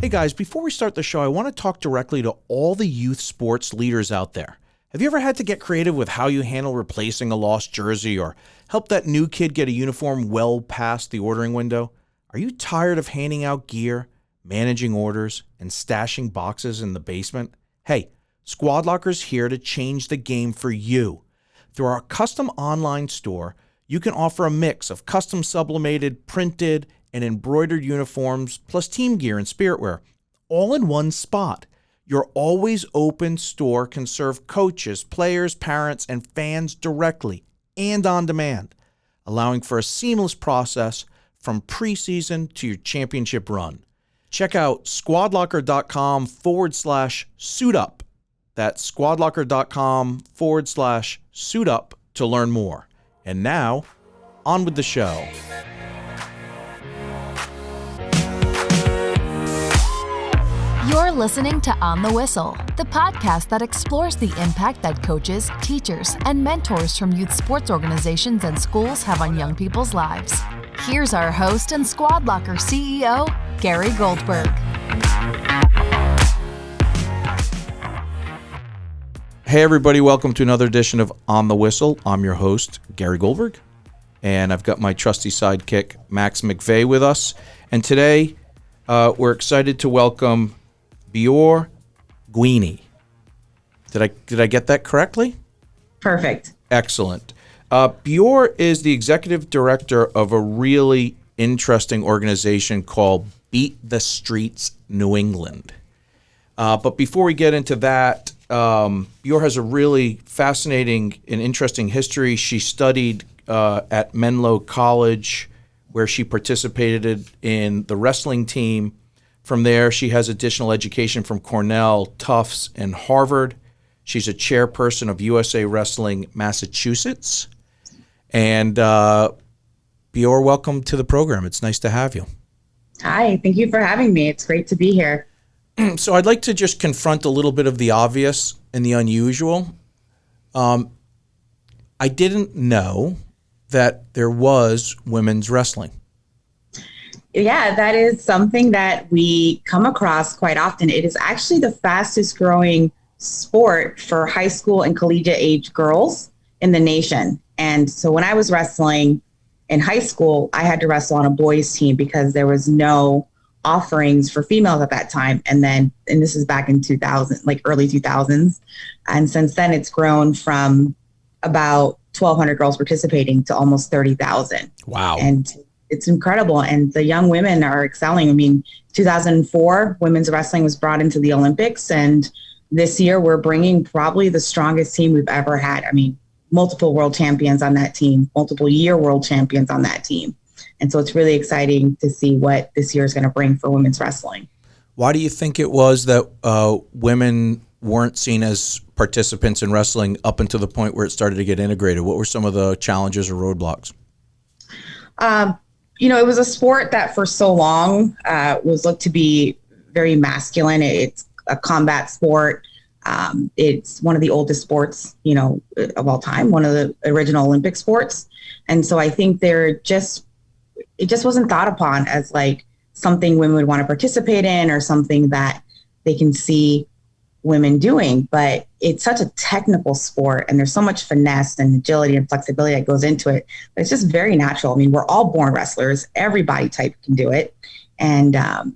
Hey guys, before we start the show, I want to talk directly to all the youth sports leaders out there. Have you ever had to get creative with how you handle replacing a lost jersey or help that new kid get a uniform well past the ordering window? Are you tired of handing out gear, managing orders, and stashing boxes in the basement? Hey, Squadlocker's here to change the game for you. Through our custom online store, you can offer a mix of custom sublimated, printed, and embroidered uniforms, plus team gear and spirit wear, all in one spot. Your always open store can serve coaches, players, parents, and fans directly and on demand, allowing for a seamless process from preseason to your championship run. Check out squadlocker.com/suitup. That's squadlocker.com/suitup to learn more. And now, on with the show. You're listening to On the Whistle, the podcast that explores the impact that coaches, teachers, and mentors from youth sports organizations and schools have on young people's lives. Here's our host and Squadlocker CEO, Gary Goldberg. Hey everybody, welcome to another edition of On the Whistle. I'm your host, Gary Goldberg, and I've got my trusty sidekick, Max McVeigh, with us. And today, we're excited to welcome Bior Guigni. Did I get that correctly? Perfect. Excellent. Bior is the executive director of a really interesting organization called Beat the Streets New England. But before we get into that, Bior has a really fascinating and interesting history. She studied at Menlo College, where she participated in the wrestling team. From there, she has additional education from Cornell, Tufts, and Harvard. She's a chairperson of USA Wrestling Massachusetts. And Bior, welcome to the program. It's nice to have you. Hi, thank you for having me. It's great to be here. So I'd like to just confront a little bit of the obvious and the unusual. I didn't know that there was women's wrestling. Yeah, that is something that we come across quite often. It is actually the fastest growing sport for high school and collegiate age girls in the nation. And so when I was wrestling in high school, I had to wrestle on a boys team because there was no offerings for females at that time. And this is back in 2000, like early 2000s. And since then it's grown from about 1,200 girls participating to almost 30,000. Wow. And it's incredible. And the young women are excelling. I mean, 2004, women's wrestling was brought into the Olympics. And this year we're bringing probably the strongest team we've ever had. I mean, multiple world champions on that team, multiple year world champions on that team. And so it's really exciting to see what this year is going to bring for women's wrestling. Why do you think it was that women weren't seen as participants in wrestling up until the point where it started to get integrated? What were some of the challenges or roadblocks? It was a sport that for so long was looked to be very masculine. It's a combat sport. It's one of the oldest sports, of all time, one of the original Olympic sports. And so I think it just wasn't thought upon as like something women would want to participate in or something that they can see women doing. But it's such a technical sport and there's so much finesse and agility and flexibility that goes into it. But it's just very natural. I mean, we're all born wrestlers. Every body type can do it. And and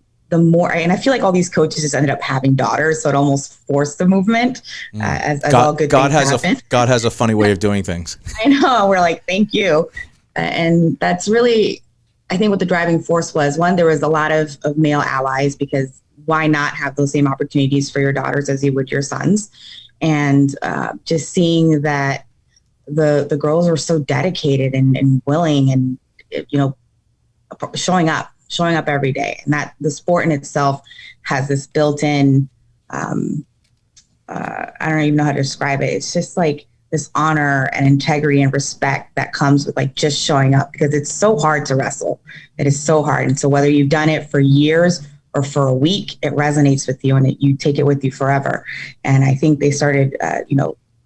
I feel like all these coaches just ended up having daughters, so it almost forced the movement. As all good things happen. God has a funny way of doing things. I know. We're like, thank you. And that's really, I think, what the driving force was. One, there was a lot of male allies because why not have those same opportunities for your daughters as you would your sons? And just seeing that the girls were so dedicated and willing and, showing up every day. And that the sport in itself has this built-in, I don't even know how to describe it. It's just like this honor and integrity and respect that comes with like just showing up because it's so hard to wrestle. It is so hard. And so whether you've done it for years or for a week, it resonates with you and you take it with you forever. And I think they started,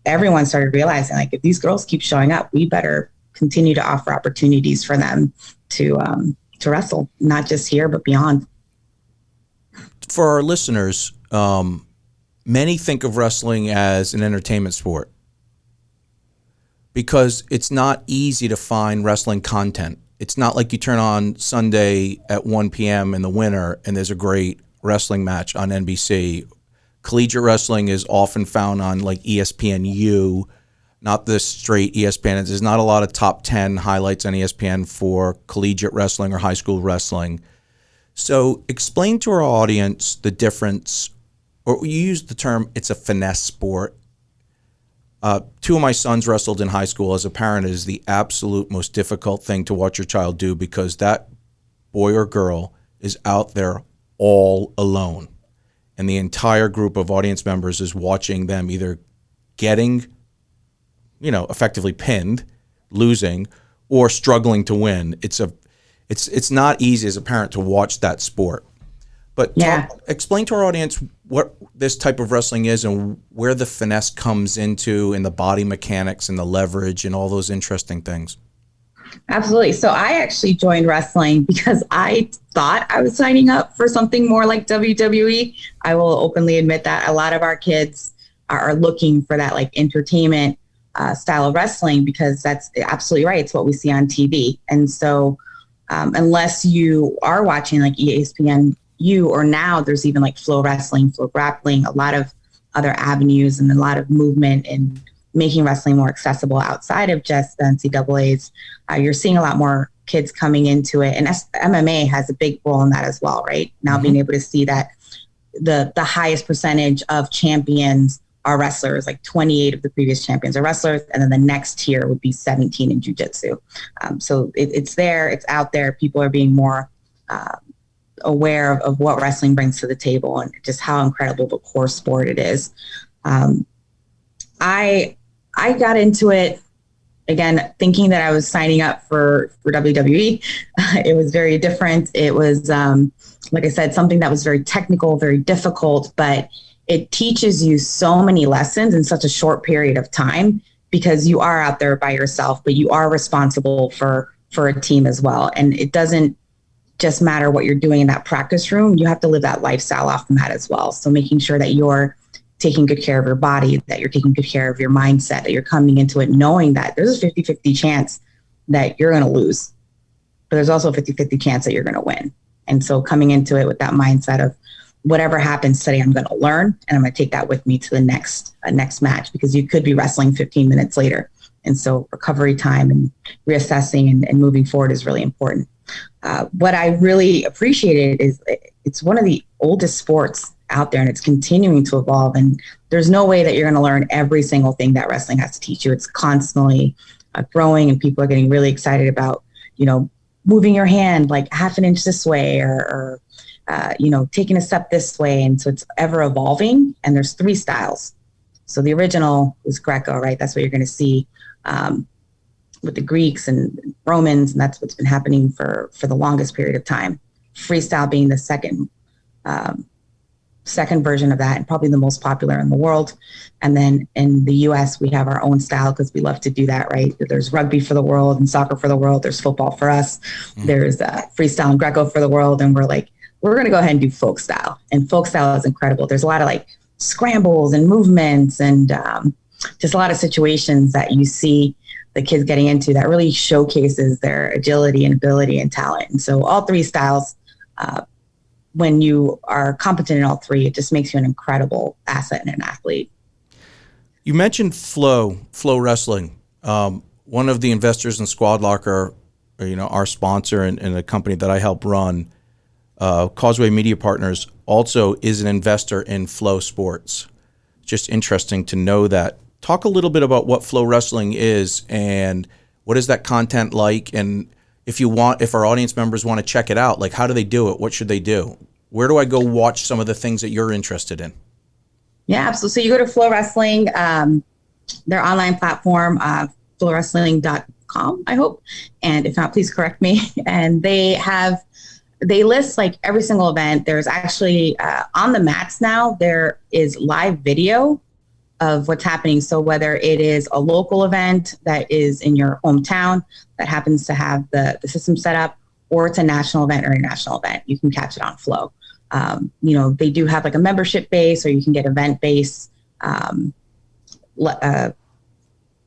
everyone started realizing like, if these girls keep showing up, we better continue to offer opportunities for them to wrestle, not just here, but beyond. for our listeners, many think of wrestling as an entertainment sport because it's not easy to find wrestling content. It's not like you turn on Sunday at 1 p.m. in the winter and there's a great wrestling match on NBC. Collegiate wrestling is often found on like ESPNU, not the straight ESPN. There's not a lot of top 10 highlights on ESPN for collegiate wrestling or high school wrestling. So explain to our audience the difference, or you use the term, it's a finesse sport. Two of my sons wrestled in high school. As a parent, it is the absolute most difficult thing to watch your child do because that boy or girl is out there all alone. And the entire group of audience members is watching them either getting, effectively pinned, losing, or struggling to win. It's not easy as a parent to watch that sport. But explain to our audience what this type of wrestling is and where the finesse comes into and the body mechanics and the leverage and all those interesting things. Absolutely. So I actually joined wrestling because I thought I was signing up for something more like WWE. I will openly admit that a lot of our kids are looking for that like entertainment style of wrestling because that's absolutely right. It's what we see on TV. And so unless you are watching like ESPNU or now there's even like flow wrestling, flow grappling, a lot of other avenues and a lot of movement in making wrestling more accessible outside of just the NCAAs. You're seeing a lot more kids coming into it. And MMA has a big role in that as well, right? Now being able to see that the highest percentage of champions are wrestlers, like 28 of the previous champions are wrestlers. And then the next tier would be 17 in jiu-jitsu. So it's there, it's out there. People are being more aware of what wrestling brings to the table and just how incredible of a core sport it is. I got into it, again, thinking that I was signing up for WWE. It was very different. It was, like I said, something that was very technical, very difficult, but it teaches you so many lessons in such a short period of time because you are out there by yourself, but you are responsible for a team as well. And it doesn't just matter what you're doing in that practice room. You have to live that lifestyle off the mat as well. So making sure that you're taking good care of your body, that you're taking good care of your mindset, that you're coming into it knowing that there's a 50-50 chance that you're going to lose, but there's also a 50-50 chance that you're going to win. And so coming into it with that mindset of whatever happens today, I'm going to learn and I'm going to take that with me to the next match, because you could be wrestling 15 minutes later. And so recovery time and reassessing and moving forward is really important. What I really appreciated is it's one of the oldest sports out there and it's continuing to evolve. And there's no way that you're going to learn every single thing that wrestling has to teach you. It's constantly growing and people are getting really excited about, moving your hand like half an inch this way or taking a step this way. And so it's ever evolving and there's 3 styles. So the original was Greco, right? That's what you're going to see with the Greeks and Romans. And that's what's been happening for the longest period of time. Freestyle being the second version of that and probably the most popular in the world. And then in the US, we have our own style because we love to do that, right? There's rugby for the world and soccer for the world. There's football for us. There's freestyle and Greco for the world. And we're going to go ahead and do folk style. And folk style is incredible. There's a lot of like scrambles and movements and just a lot of situations that you see the kids getting into that really showcases their agility and ability and talent. And so all 3 styles, when you are competent in all 3, it just makes you an incredible asset and an athlete. You mentioned flow wrestling. One of the investors in Squadlocker, our sponsor and a company that I help run, Causeway Media Partners, also is an investor in flow sports. Just interesting to know that. Talk a little bit about what flow wrestling is and what is that content like, and if our audience members want to check it out, like how do they do it? What should they do? Where do I go watch some of the things that you're interested in? Yeah, absolutely. So you go to Flow Wrestling, their online platform, flowwrestling.com, I hope. And if not, please correct me. And they list like every single event. There's actually on the mats now, there is live video of what's happening. So whether it is a local event that is in your hometown that happens to have the system set up, or it's a national event or international event, you can catch it on Flow. They do have like a membership base, or you can get event base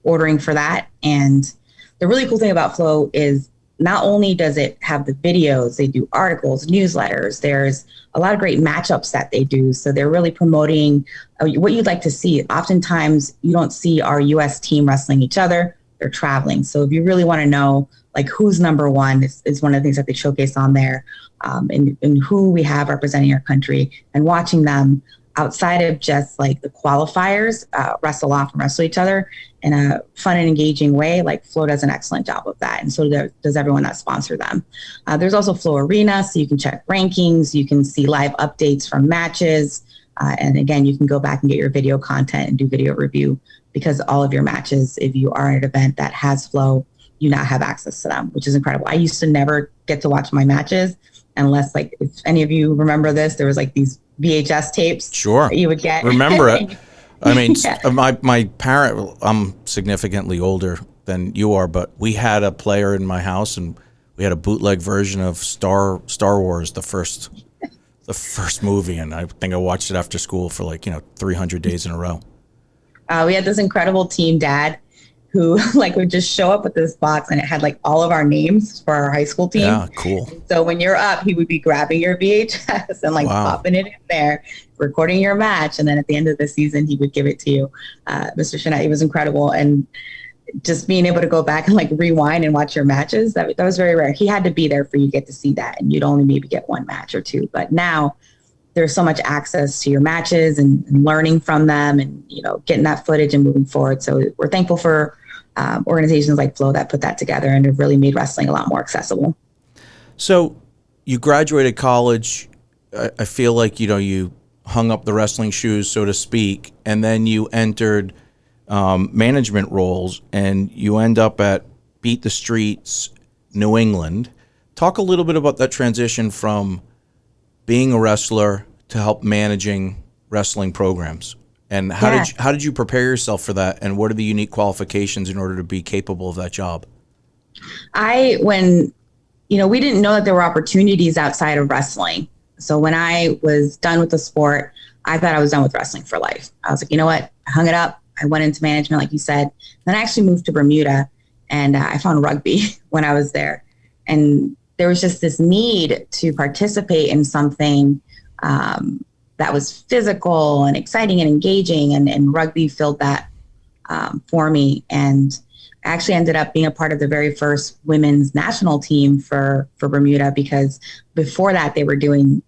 ordering for that. And the really cool thing about Flow is not only does it have the videos, they do articles, newsletters. There's a lot of great matchups that they do. So they're really promoting what you'd like to see. Oftentimes you don't see our US team wrestling each other. They're traveling. So if you really want to know like who's number one, is one of the things that they showcase on there, and who we have representing our country, and watching them outside of just like the qualifiers wrestle off and wrestle each other in a fun and engaging way. Like Flow does an excellent job of that. And so does everyone that sponsor them. There's also Flow Arena, so you can check rankings, you can see live updates from matches. And again, you can go back and get your video content and do video review, because all of your matches, if you are at an event that has Flow, you now have access to them, which is incredible. I used to never get to watch my matches unless, like, if any of you remember this, there was like these VHS tapes. Sure. That you would get. Remember it. I mean, Yeah. my parent, I'm significantly older than you are, but we had a player in my house, and we had a bootleg version of Star Wars, the first movie, and I think I watched it after school for 300 days in a row. We had this incredible team dad who would just show up with this box, and it had like all of our names for our high school team. Yeah, cool. So when you're up, he would be grabbing your VHS and Wow. popping it in there, recording your match. And then at the end of the season, he would give it to you. Mr. Shanette, he was incredible. And just being able to go back and rewind and watch your matches, that was very rare. He had to be there for you to get to see that. And you'd only maybe get one match or two. But now there's so much access to your matches and learning from them, and, getting that footage and moving forward. So we're thankful for organizations like Flow that put that together and have really made wrestling a lot more accessible. So you graduated college. I feel like, you hung up the wrestling shoes, so to speak, and then you entered management roles, and you end up at Beat the Streets, New England. Talk a little bit about that transition from being a wrestler to help managing wrestling programs. And how did you prepare yourself for that? And what are the unique qualifications in order to be capable of that job? We didn't know that there were opportunities outside of wrestling. So when I was done with the sport, I thought I was done with wrestling for life. I was like, you know what? I hung it up. I went into management, like you said. Then I actually moved to Bermuda, and I found rugby when I was there. And there was just this need to participate in something that was physical and exciting and engaging, and rugby filled that for me. And I actually ended up being a part of the very first women's national team for Bermuda, because before that they were doing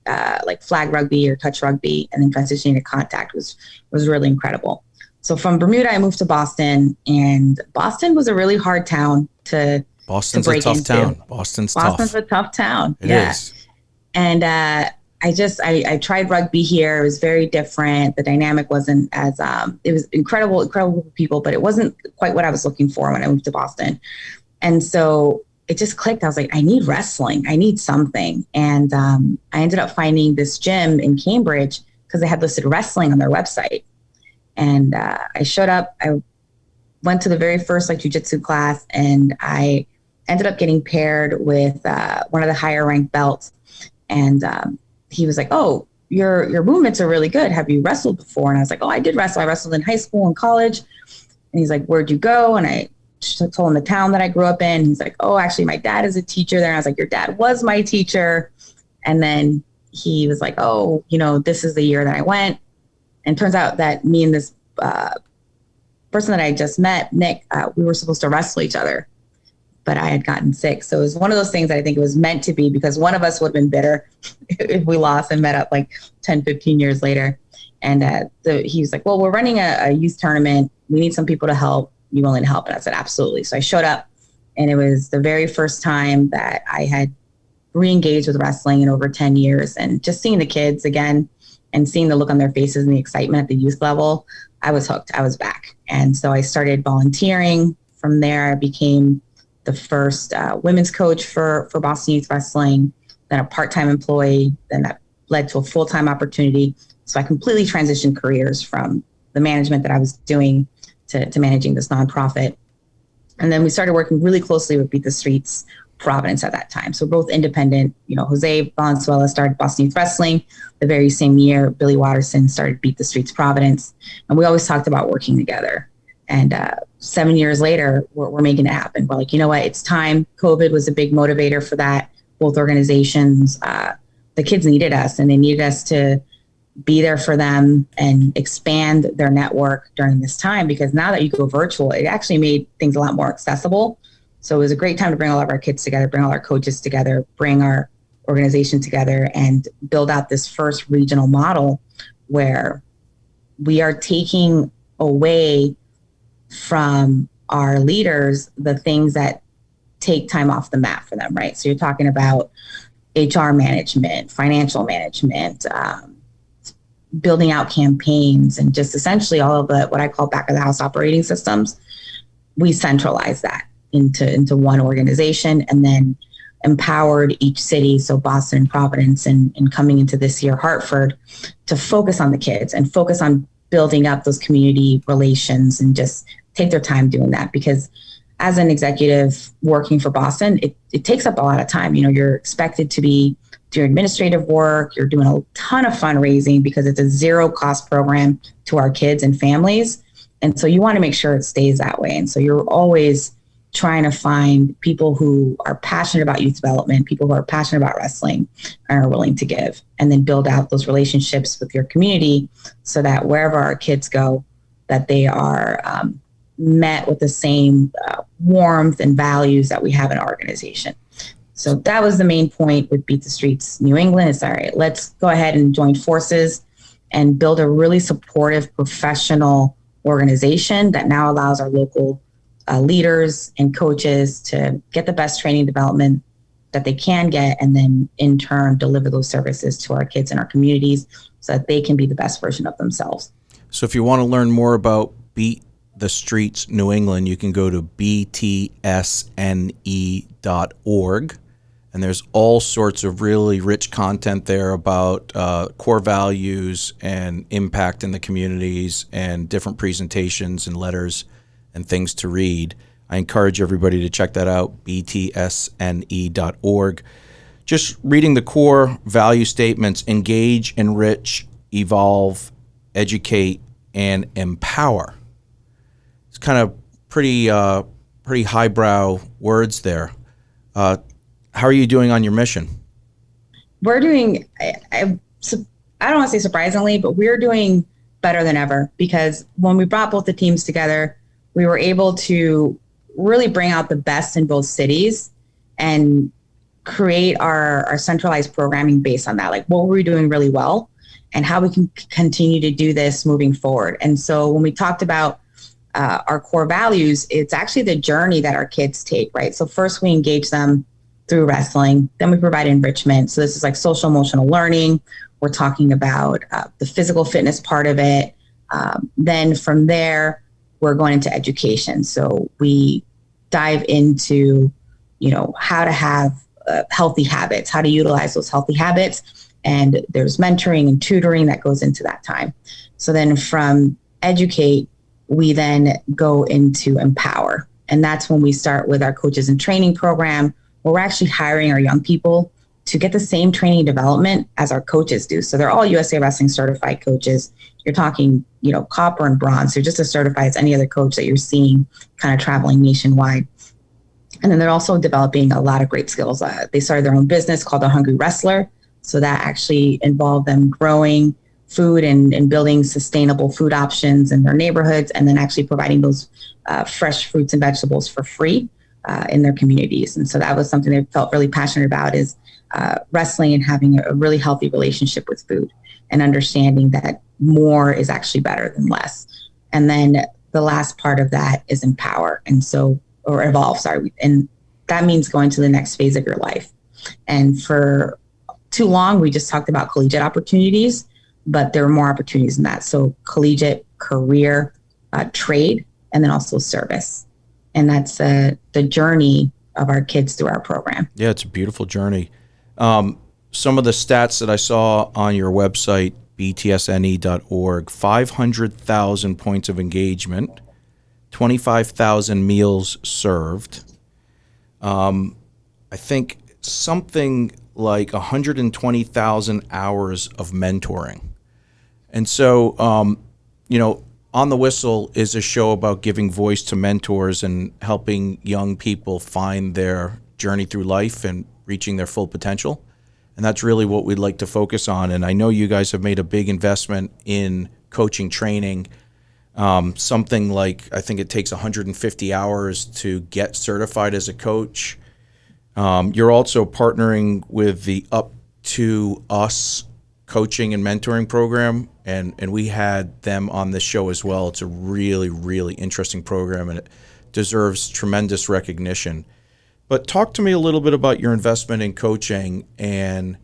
flag rugby or touch rugby, and then transitioning to contact was really incredible. So from Bermuda, I moved to Boston, and Boston was a really hard town to break a tough into. town. Boston's a tough town. It is. And I tried rugby here. It was very different. The dynamic wasn't as, it was incredible people, but it wasn't quite what I was looking for when I moved to Boston. And so it just clicked. I was like, I need wrestling. I need something. And I ended up finding this gym in Cambridge because they had listed wrestling on their website. And I showed up. I went to the very first jiu-jitsu class, and I ended up getting paired with one of the higher ranked belts. And he was like, oh, your movements are really good. Have you wrestled before? And I was like, oh, I did wrestle. I wrestled in high school and college. And he's like, where'd you go? And I told him the town that I grew up in. He's like, oh, actually, my dad is a teacher there. And I was like, your dad was my teacher. And then he was like, oh, this is the year that I went. And it turns out that me and this person that I just met, Nick, we were supposed to wrestle each other, but I had gotten sick. So it was one of those things that I think it was meant to be, because one of us would have been bitter if we lost and met up 10, 15 years later. And he was like, well, we're running a youth tournament. We need some people to help. You willing to help? And I said, absolutely. So I showed up, and it was the very first time that I had re-engaged with wrestling in over 10 years. And just seeing the kids again and seeing the look on their faces and the excitement at the youth level, I was hooked. I was back. And so I started volunteering. From there, I became the first women's coach for Boston Youth Wrestling, then a part-time employee, then that led to a full-time opportunity. So I completely transitioned careers from the management that I was doing to managing this nonprofit. And then we started working really closely with Beat the Streets Providence at that time. So both independent. Jose Valenzuela started Boston Youth Wrestling the very same year. Billy Watterson started Beat the Streets Providence. And we always talked about working together. And 7 years later, we're making it happen. We're like, you know what? It's time. COVID was a big motivator for that. Both organizations, the kids needed us, and they needed us to be there for them and expand their network during this time, because now that you go virtual, it actually made things a lot more accessible. So it was a great time to bring all of our kids together, bring all our coaches together, bring our organization together, and build out this first regional model where we are taking away from our leaders the things that take time off the mat for them, right? So you're talking about HR management, financial management, building out campaigns, and just essentially all of the what I call back of the house operating systems. We centralized that into one organization, and then empowered each city, so Boston and Providence, and coming into this year, Hartford, to focus on the kids and focus on building up those community relations and just take their time doing that. Because as an executive working for Boston, it takes up a lot of time. You're expected to be doing administrative work. You're doing a ton of fundraising because it's a zero cost program to our kids and families. And so you want to make sure it stays that way. And so you're always trying to find people who are passionate about youth development, people who are passionate about wrestling and are willing to give, and then build out those relationships with your community so that wherever our kids go, that they are met with the same warmth and values that we have in our organization. So that was the main point with Beat the Streets New England. It's all right, let's go ahead and join forces and build a really supportive professional organization that now allows our local leaders and coaches to get the best training development that they can get, and then in turn deliver those services to our kids and our communities so that they can be the best version of themselves. So if you want to learn more about Beat the Streets New England, you can go to btsne.org. And there's all sorts of really rich content there about core values and impact in the communities, and different presentations and letters and things to read. I encourage everybody to check that out, btsne.org. Just reading the core value statements: engage, enrich, evolve, educate, and empower. It's kind of pretty highbrow words there. How are you doing on your mission? We're doing, I don't want to say surprisingly, but we're doing better than ever, because when we brought both the teams together, we were able to really bring out the best in both cities and create our centralized programming based on that. Like, what were we doing really well and how we can continue to do this moving forward. And so when we talked about our core values, it's actually the journey that our kids take, right? So first we engage them through wrestling, then we provide enrichment. So this is like social emotional learning. We're talking about the physical fitness part of it. Then from there, we're going into education. So we dive into, how to have healthy habits, how to utilize those healthy habits. And there's mentoring and tutoring that goes into that time. So then from educate, we then go into empower. And that's when we start with our coaches and training program, where we're actually hiring our young people to get the same training and development as our coaches do. So they're all USA Wrestling certified coaches. You're talking, copper and bronze. They're just as certified as any other coach that you're seeing kind of traveling nationwide. And then they're also developing a lot of great skills. They started their own business called The Hungry Wrestler. So that actually involved them growing food and building sustainable food options in their neighborhoods, and then actually providing those fresh fruits and vegetables for free in their communities. And so that was something they felt really passionate about, is wrestling and having a really healthy relationship with food and understanding that more is actually better than less. And then the last part of that is empower. And so, or evolve, sorry. And that means going to the next phase of your life. And for too long, we just talked about collegiate opportunities, but there are more opportunities than that. So collegiate, career, trade, and then also service. And that's the journey of our kids through our program. Yeah, it's a beautiful journey. Some of the stats that I saw on your website, btsne.org, 500,000 points of engagement, 25,000 meals served. I think, something like 120,000 hours of mentoring. And so, On the Whistle is a show about giving voice to mentors and helping young people find their journey through life and reaching their full potential. And that's really what we'd like to focus on. And I know you guys have made a big investment in coaching training. Something like, I think it takes 150 hours to get certified as a coach. You're also partnering with the Up to Us coaching and mentoring program, and we had them on this show as well. It's a really, really interesting program, and it deserves tremendous recognition. But talk to me a little bit about your investment in coaching and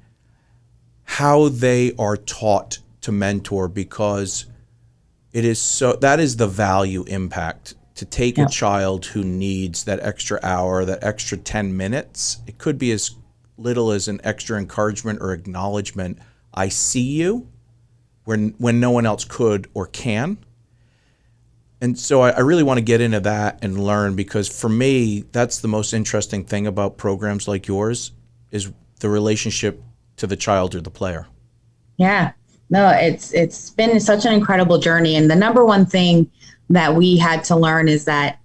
how they are taught to mentor, because that is the value impact. To take a child who needs that extra hour, that extra 10 minutes, it could be as little as an extra encouragement or acknowledgement. I see you when no one else could or can. And so I really want to get into that and learn, because for me, that's the most interesting thing about programs like yours, is the relationship to the child or the player. Yeah, no, it's been such an incredible journey. And the number one thing that we had to learn is that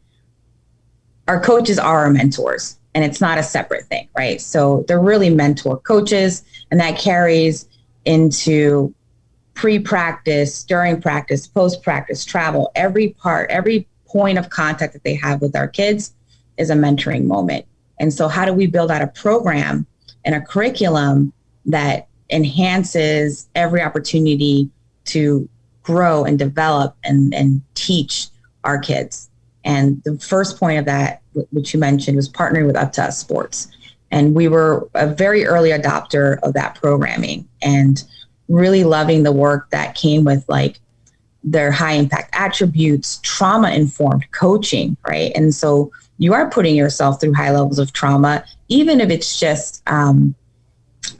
our coaches are our mentors, and it's not a separate thing, right? So they're really mentor coaches, and that carries into pre-practice, during practice, post-practice, travel. Every point of contact that they have with our kids is a mentoring moment. And so how do we build out a program and a curriculum that enhances every opportunity to grow and develop and teach our kids? And the first point of that, which you mentioned, was partnering with Up to Us Sports. And we were a very early adopter of that programming, and really loving the work that came with like their high impact attributes, trauma informed coaching, right? And so you are putting yourself through high levels of trauma, even if it's just a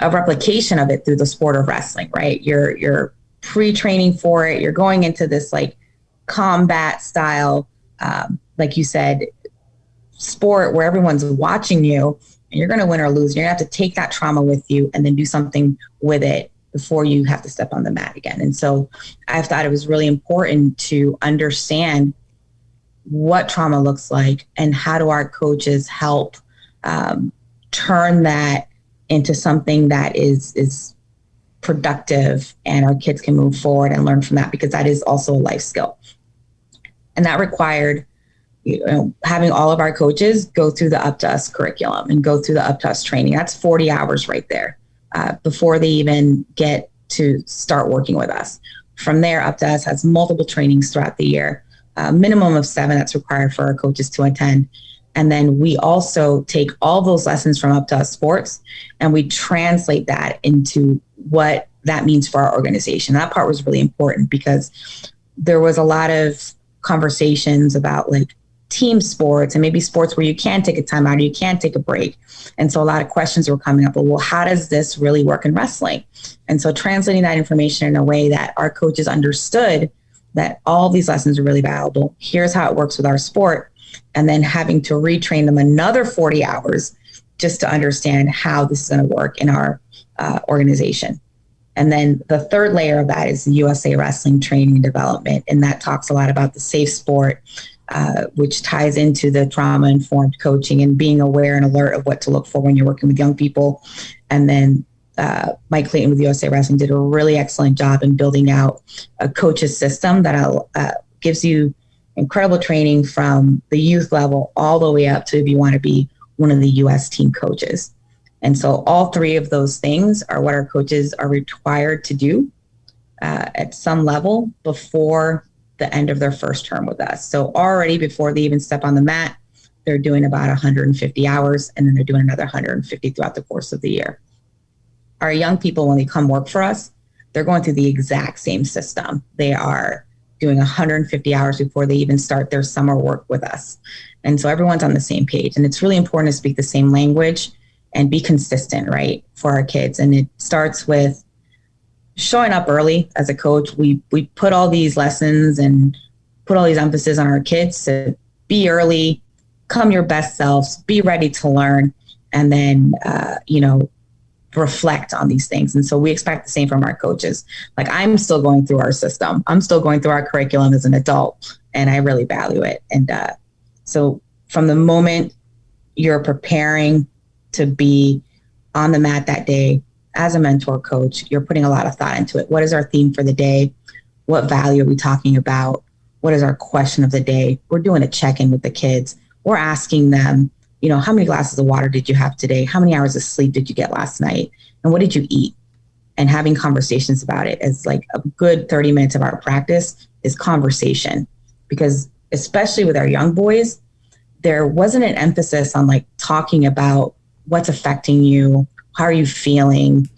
replication of it through the sport of wrestling, right? You're pre-training for it. You're going into this like combat style, like you said, sport where everyone's watching you, and you're going to win or lose. You're going to have to take that trauma with you and then do something with it before you have to step on the mat again. And so I thought it was really important to understand what trauma looks like and how do our coaches help turn that into something that is productive, and our kids can move forward and learn from that, because that is also a life skill. And that required having all of our coaches go through the Up to Us curriculum and go through the Up to Us training. That's 40 hours right there before they even get to start working with us. From there, Up to Us has multiple trainings throughout the year, a minimum of 7 that's required for our coaches to attend. And then we also take all those lessons from Up to Us Sports and we translate that into what that means for our organization. That part was really important, because there was a lot of conversations about like team sports and maybe sports where you can take a timeout or you can take a break. And so a lot of questions were coming up. Well, how does this really work in wrestling? And so translating that information in a way that our coaches understood that all these lessons are really valuable. Here's how it works with our sport. And then having to retrain them another 40 hours just to understand how this is going to work in our organization. And then the third layer of that is the USA Wrestling Training and Development. And that talks a lot about the safe sport, which ties into the trauma-informed coaching and being aware and alert of what to look for when you're working with young people. And then Mike Clayton with USA Wrestling did a really excellent job in building out a coaches system that gives you incredible training from the youth level all the way up to if you want to be one of the U.S. team coaches. And so all three of those things are what our coaches are required to do at some level before the end of their first term with us. So already before they even step on the mat, they're doing about 150 hours, and then they're doing another 150 throughout the course of the year. Our young people, when they come work for us, they're going through the exact same system. They are doing 150 hours before they even start their summer work with us. And so everyone's on the same page. And it's really important to speak the same language and be consistent, right, for our kids. And it starts with showing up early as a coach. We put all these lessons and put all these emphasis on our kids to be early, come your best selves, be ready to learn. and then, reflect on these things. And so we expect the same from our coaches. Like, I'm still going through our system. I'm still going through our curriculum as an adult, and I really value it. And so from the moment you're preparing to be on the mat that day as a mentor coach, you're putting a lot of thought into it. What is our theme for the day? What value are we talking about? What is our question of the day? We're doing a check-in with the kids. We're asking them, how many glasses of water did you have today? How many hours of sleep did you get last night? And what did you eat? And having conversations about it as like a good 30 minutes of our practice is conversation. Because especially with our young boys, there wasn't an emphasis on like talking about what's affecting you. How are you feeling?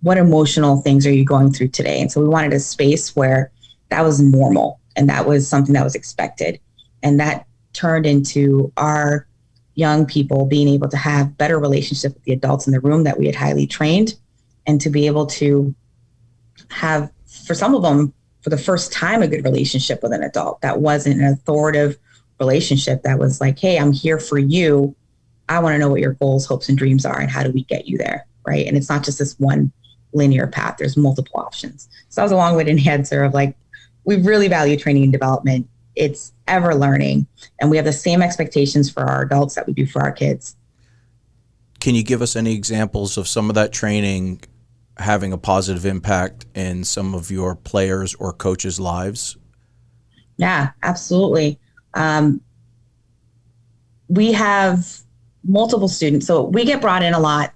What emotional things are you going through today? And so we wanted a space where that was normal and that was something that was expected. And that turned into our young people being able to have better relationship with the adults in the room that we had highly trained, and to be able to have, for some of them, for the first time, a good relationship with an adult that wasn't an authoritative relationship that was like, hey, I'm here for you. I want to know what your goals, hopes, and dreams are, and how do we get you there, right? And it's not just this one linear path. There's multiple options. So that was a long-winded answer of like, we really value training and development. It's ever learning, and we have the same expectations for our adults that we do for our kids. Can you give us any examples of some of that training having a positive impact in some of your players or coaches' lives? Yeah, absolutely. We have multiple students. So we get brought in a lot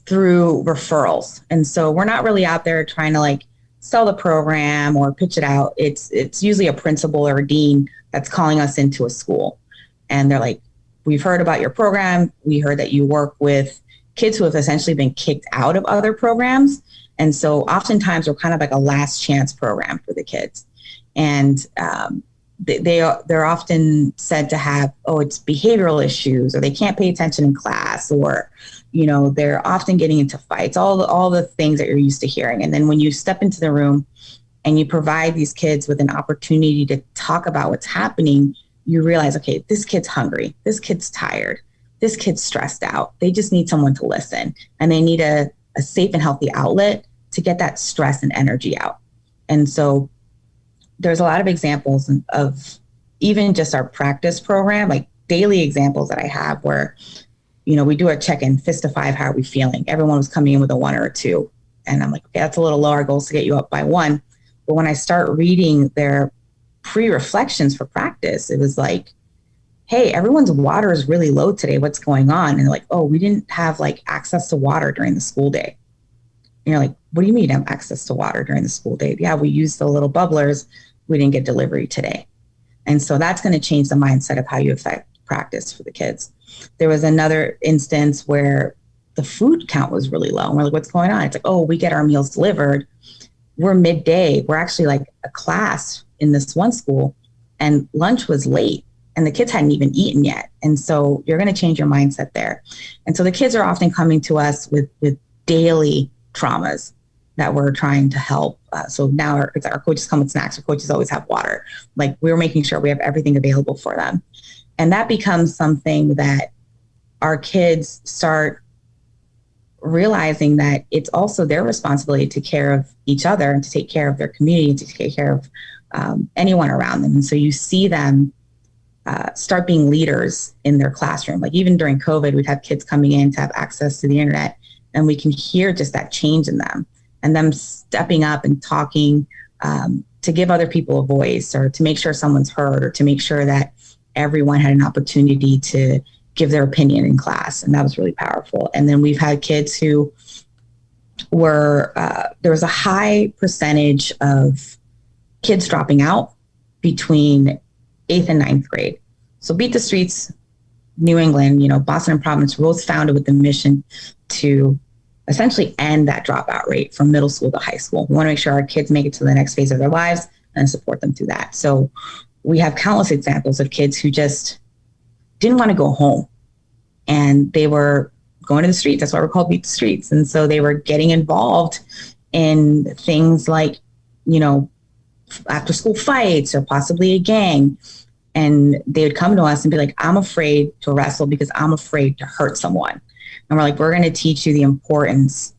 through referrals. And so we're not really out there trying to like sell the program or pitch it out. It's usually a principal or a dean that's calling us into a school. And they're like, we've heard about your program. We heard that you work with kids who have essentially been kicked out of other programs. And so oftentimes we're kind of like a last chance program for the kids. And they're often said to have, it's behavioral issues, or they can't pay attention in class, or, they're often getting into fights, all the things that you're used to hearing. And then when you step into the room and you provide these kids with an opportunity to talk about what's happening, you realize, okay, this kid's hungry, this kid's tired, this kid's stressed out. They just need someone to listen, and they need a safe and healthy outlet to get that stress and energy out. And so there's a lot of examples of even just our practice program, like daily examples that I have where, we do a check-in, fist to 5, how are we feeling? Everyone was coming in with a 1 or a 2. And I'm like, okay, that's a little low. Our goal is to get you up by 1. But when I start reading their pre-reflections for practice, it was like, hey, everyone's water is really low today. What's going on? And they're like, we didn't have like access to water during the school day. And you're like, what do you mean have access to water during the school day? Yeah, we used the little bubblers. We didn't get delivery today. And so that's going to change the mindset of how you affect practice for the kids. There was another instance where the food count was really low. And we're like, what's going on? It's like, we get our meals delivered. We're midday. We're actually like a class in this one school, and lunch was late and the kids hadn't even eaten yet. And so you're going to change your mindset there. And so the kids are often coming to us with daily traumas that we're trying to help. So now our coaches come with snacks. Our coaches always have water. Like, we're making sure we have everything available for them. And that becomes something that our kids start realizing that it's also their responsibility to take care of each other and to take care of their community and to take care of anyone around them. And so you see them start being leaders in their classroom. Like, even during COVID, we'd have kids coming in to have access to the internet, and we can hear just that change in them and them stepping up and talking to give other people a voice, or to make sure someone's heard, or to make sure that everyone had an opportunity to give their opinion in class. And that was really powerful. And then we've had kids who were, there was a high percentage of kids dropping out between 8th and 9th grade. So Beat the Streets, New England, Boston and Providence were both founded with the mission to essentially end that dropout rate from middle school to high school. We want to make sure our kids make it to the next phase of their lives and support them through that. So we have countless examples of kids who just didn't want to go home, and they were going to the streets. That's why we're called Beat the Streets. And so they were getting involved in things like, after school fights, or possibly a gang. And they would come to us and be like, I'm afraid to wrestle because I'm afraid to hurt someone. And we're like, we're going to teach you the importance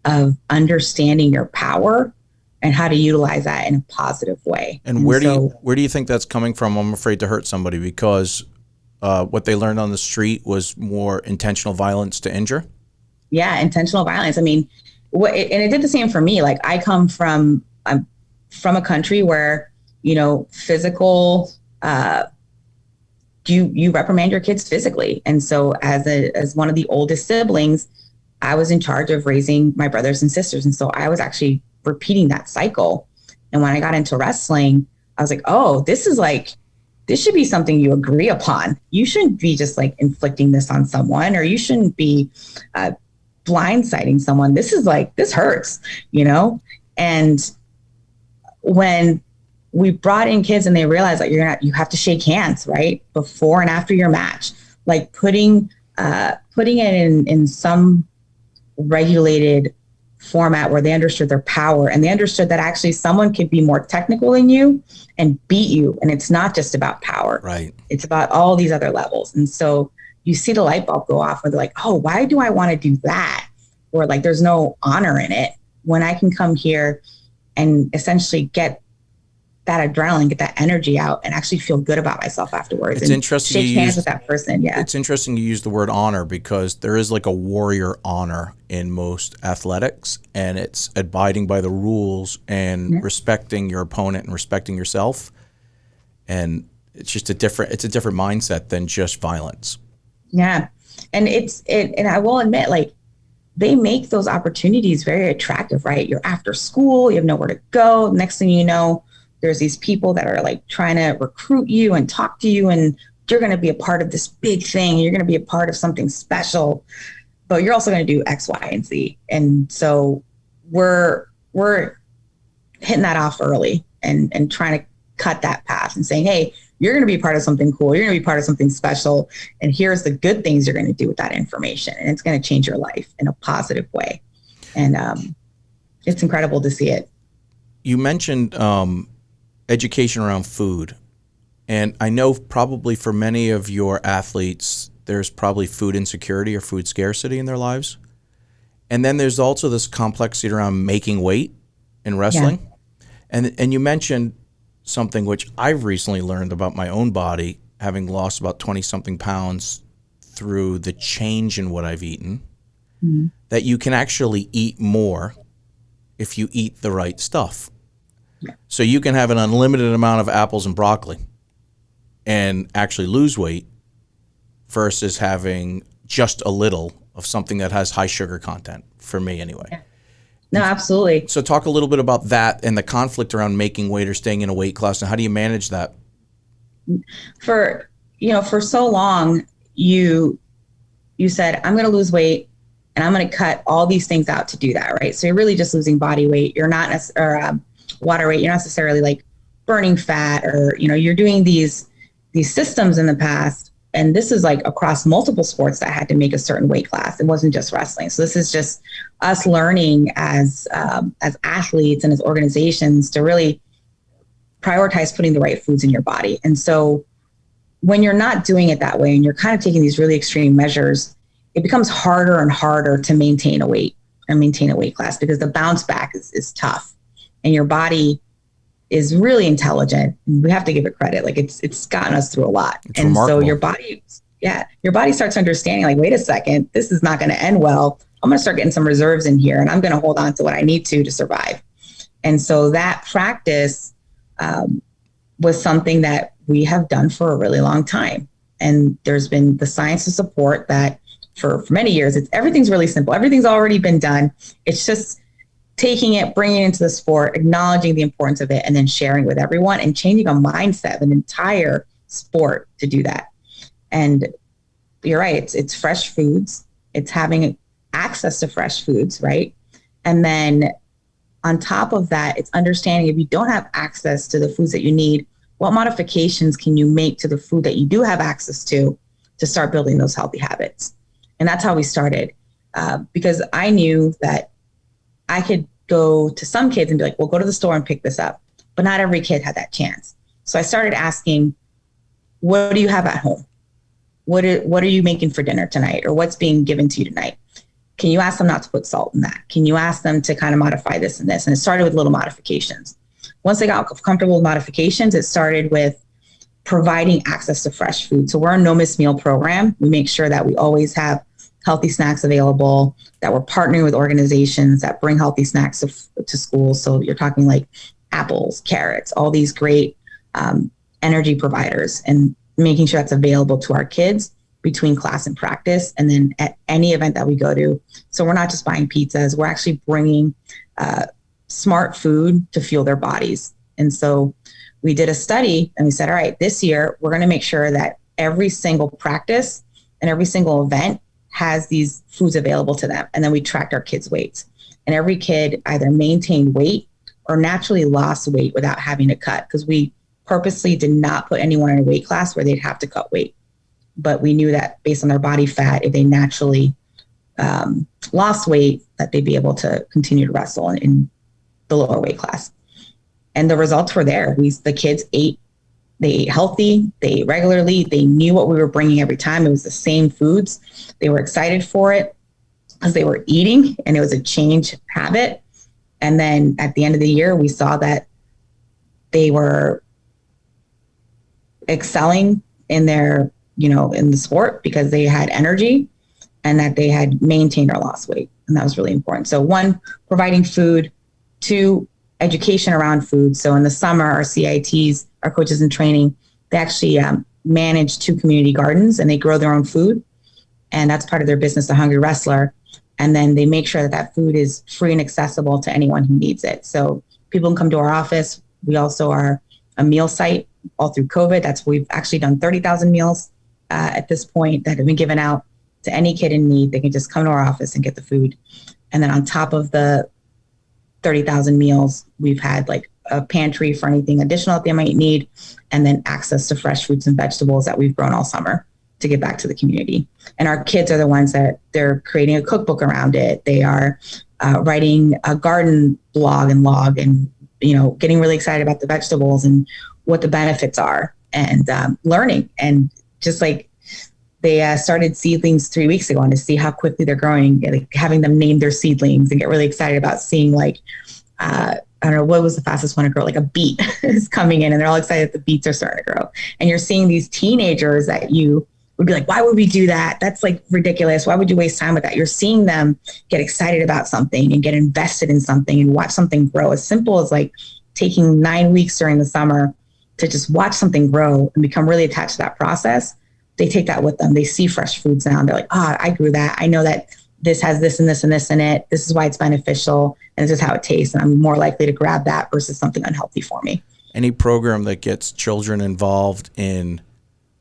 of understanding your power and how to utilize that in a positive way. And where do you think that's coming from? I'm afraid to hurt somebody because what they learned on the street was more intentional violence to injure? Yeah, intentional violence. I mean, and it did the same for me. Like I'm from a country where, physical, you reprimand your kids physically. And so as one of the oldest siblings, I was in charge of raising my brothers and sisters. And so I was actually repeating that cycle. And when I got into wrestling, I was like, oh, this should be something you agree upon. You shouldn't be just like inflicting this on someone, or you shouldn't be blindsiding someone. This hurts, And when we brought in kids and they realized that you have to shake hands, right? Before and after your match, like putting it in some regulated format where they understood their power, and they understood that actually someone could be more technical than you and beat you. And it's not just about power. Right. It's about all these other levels. And so you see the light bulb go off where they're like, oh, why do I want to do that? Or like, there's no honor in it when I can come here and essentially get that adrenaline, get that energy out, and actually feel good about myself afterwards. It's interesting. Shake hands with that person. Yeah. It's interesting you use the word honor, because there is like a warrior honor in most athletics, and it's abiding by the rules and respecting your opponent and respecting yourself. And it's just a different mindset than just violence. Yeah. And and I will admit, like, they make those opportunities very attractive, right? You're after school, you have nowhere to go. Next thing you know, there's these people that are like trying to recruit you and talk to you, and you're going to be a part of this big thing. You're going to be a part of something special, but you're also going to do X, Y, and Z. And so we're hitting that off early and trying to cut that path and saying, hey, you're going to be part of something cool. You're going to be part of something special. And here's the good things you're going to do with that information. And it's going to change your life in a positive way. And it's incredible to see it. You mentioned education around food. And I know probably for many of your athletes, there's probably food insecurity or food scarcity in their lives. And then there's also this complexity around making weight in wrestling. Yeah. And you mentioned something which I've recently learned about my own body, having lost about 20-something pounds through the change in what I've eaten, that you can actually eat more if you eat the right stuff. So you can have an unlimited amount of apples and broccoli and actually lose weight versus having just a little of something that has high sugar content, for me anyway. Yeah. No, absolutely. So talk a little bit about that and the conflict around making weight or staying in a weight class, and how do you manage that? For so long, you said, I'm going to lose weight and I'm going to cut all these things out to do that, right? So you're really just losing body weight. You're not water weight. You're not necessarily like burning fat, or, you're doing these systems in the past. And this is like across multiple sports that had to make a certain weight class. It wasn't just wrestling. So this is just us learning as athletes and as organizations to really prioritize putting the right foods in your body. And so when you're not doing it that way and you're kind of taking these really extreme measures, it becomes harder and harder to maintain a weight class, because the bounce back is tough. And your body is really intelligent. We have to give it credit. Like it's gotten us through a lot. It's and remarkable. So your body starts understanding, like, wait a second, this is not going to end well. I'm going to start getting some reserves in here, and I'm going to hold on to what I need to survive. And so that practice was something that we have done for a really long time. And there's been the science to support that for many years. Everything's really simple. Everything's already been done. It's just taking it, bringing it into the sport, acknowledging the importance of it, and then sharing with everyone and changing a mindset of an entire sport to do that. And you're right. It's fresh foods. It's having access to fresh foods, right? And then on top of that, it's understanding if you don't have access to the foods that you need, what modifications can you make to the food that you do have access to start building those healthy habits? And that's how we started, because I knew that I could go to some kids and be like, well, go to the store and pick this up. But not every kid had that chance. So I started asking, what do you have at home? What are you making for dinner tonight? Or what's being given to you tonight? Can you ask them not to put salt in that? Can you ask them to kind of modify this and this? And it started with little modifications. Once they got comfortable with modifications, it started with providing access to fresh food. So we're a no miss meal program. We make sure that we always have healthy snacks available, that we're partnering with organizations that bring healthy snacks to schools. So you're talking like apples, carrots, all these great energy providers, and making sure that's available to our kids between class and practice, and then at any event that we go to. So we're not just buying pizzas, we're actually bringing smart food to fuel their bodies. And so we did a study and we said, all right, this year we're going to make sure that every single practice and every single event has these foods available to them. And then we tracked our kids' weights. And every kid either maintained weight or naturally lost weight without having to cut, because we purposely did not put anyone in a weight class where they'd have to cut weight. But we knew that based on their body fat, if they naturally lost weight, that they'd be able to continue to wrestle in the lower weight class. And the results were there. The kids ate, they ate healthy, they ate regularly, they knew what we were bringing every time. It was the same foods. They were excited for it because they were eating, and it was a change habit. And then at the end of the year, we saw that they were excelling in their, in the sport because they had energy and that they had maintained or lost weight. And that was really important. So 1, providing food. 2, education around food. So in the summer, our CITs, our coaches in training, they actually manage 2 community gardens, and they grow their own food. And that's part of their business, The Hungry Wrestler. And then they make sure that food is free and accessible to anyone who needs it. So people can come to our office. We also are a meal site all through COVID. We've actually done 30,000 meals at this point that have been given out to any kid in need. They can just come to our office and get the food. And then on top of the 30,000 meals, we've had like a pantry for anything additional that they might need, and then access to fresh fruits and vegetables that we've grown all summer to give back to the community. And our kids are the ones that they're creating a cookbook around it. They are writing a garden blog and log, and getting really excited about the vegetables and what the benefits are, and learning. And just like they started seedlings 3 weeks ago, and to see how quickly they're growing, like having them name their seedlings and get really excited about seeing like, I don't know, what was the fastest one to grow? Like a beet is coming in, and they're all excited that the beets are starting to grow. And you're seeing these teenagers that you would be like, why would we do that? That's like ridiculous. Why would you waste time with that? You're seeing them get excited about something and get invested in something and watch something grow. As simple as like taking 9 weeks during the summer to just watch something grow and become really attached to that process. They take that with them. They see fresh foods now, and they're like, I grew that. I know that this has this and this and this in it. This is why it's beneficial, and this is how it tastes. And I'm more likely to grab that versus something unhealthy for me. Any program that gets children involved in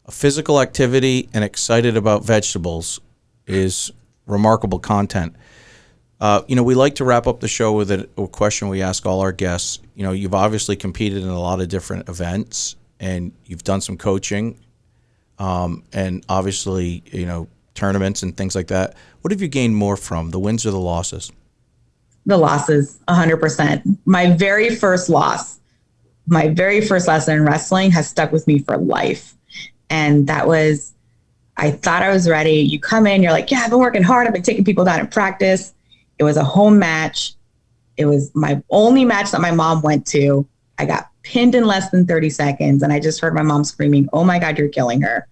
a physical activity and excited about vegetables is remarkable content. We like to wrap up the show with a question we ask all our guests. You've obviously competed in a lot of different events, and you've done some coaching, and obviously, tournaments and things like that. What have you gained more from, the wins or the losses? The losses, 100%. My very first lesson in wrestling has stuck with me for life. And that was, I thought I was ready. You come in, you're like, yeah, I've been working hard. I've been taking people down in practice. It was a home match. It was my only match that my mom went to. I got pinned in less than 30 seconds. And I just heard my mom screaming, oh my God, you're killing her,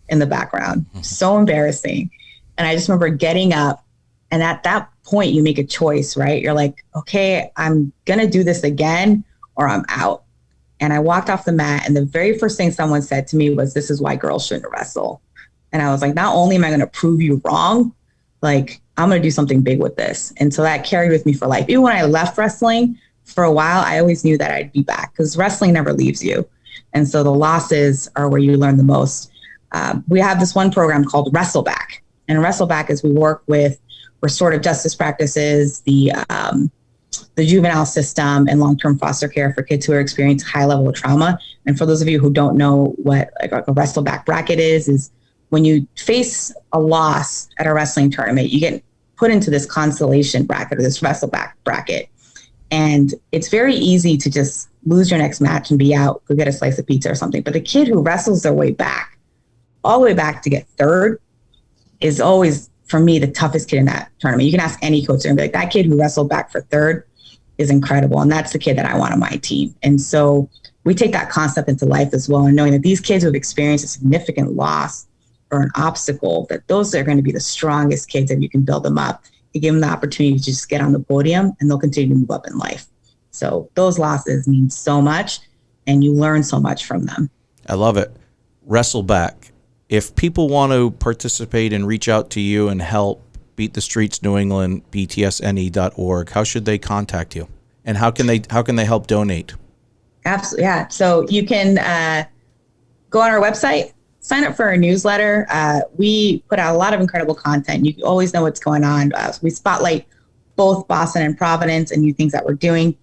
in the background. So embarrassing. And I just remember getting up. And at that point, you make a choice, right? You're like, okay, I'm going to do this again or I'm out. And I walked off the mat, and the very first thing someone said to me was, this is why girls shouldn't wrestle. And I was like, not only am I going to prove you wrong, like I'm going to do something big with this. And so that carried with me for life. Even when I left wrestling for a while, I always knew that I'd be back, because wrestling never leaves you. And so the losses are where you learn the most. We have this one program called Wrestleback. And Wrestleback is we work with restorative justice practices, the juvenile system, and long-term foster care for kids who are experiencing high level of trauma. And for those of you who don't know what like a Wrestleback bracket is when you face a loss at a wrestling tournament, you get put into this constellation bracket or this Wrestleback bracket. And it's very easy to just lose your next match and be out, go get a slice of pizza or something. But the kid who wrestles their way back, all the way back to get third, is always, for me, the toughest kid in that tournament. You can ask any coach and be like, that kid who wrestled back for third is incredible. And that's the kid that I want on my team. And so we take that concept into life as well. And knowing that these kids who have experienced a significant loss or an obstacle, that those are going to be the strongest kids, and you can build them up. You give them the opportunity to just get on the podium, and they'll continue to move up in life. So those losses mean so much, and you learn so much from them. I love it. Wrestle back. If people want to participate and reach out to you and help Beat the Streets New England, btsne.org, how should they contact you? And how can they help donate? Absolutely. Yeah. So you can go on our website, sign up for our newsletter. We put out a lot of incredible content. You always know what's going on. We spotlight both Boston and Providence and new things that we're doing.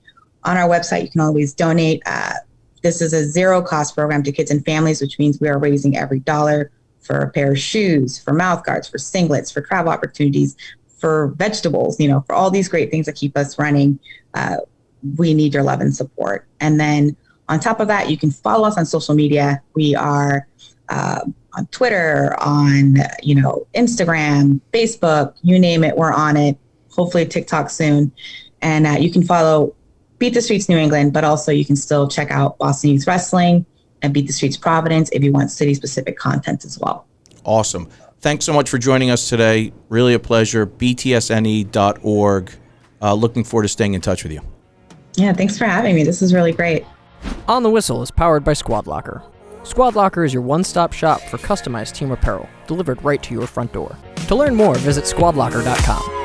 On our website, you can always donate. This is a zero-cost program to kids and families, which means we are raising every dollar for a pair of shoes, for mouth guards, for singlets, for travel opportunities, for vegetables, for all these great things that keep us running. We need your love and support. And then on top of that, you can follow us on social media. We are on Twitter, on Instagram, Facebook, you name it, we're on it. Hopefully TikTok soon. And you can follow Beat the Streets New England, but also you can still check out Boston Youth Wrestling and Beat the Streets Providence if you want city-specific content as well. Awesome. Thanks so much for joining us today. Really a pleasure. btsne.org. Looking forward to staying in touch with you. Yeah, thanks for having me. This is really great. On the Whistle is powered by Squadlocker. Squadlocker is your one-stop shop for customized team apparel, delivered right to your front door. To learn more, visit squadlocker.com.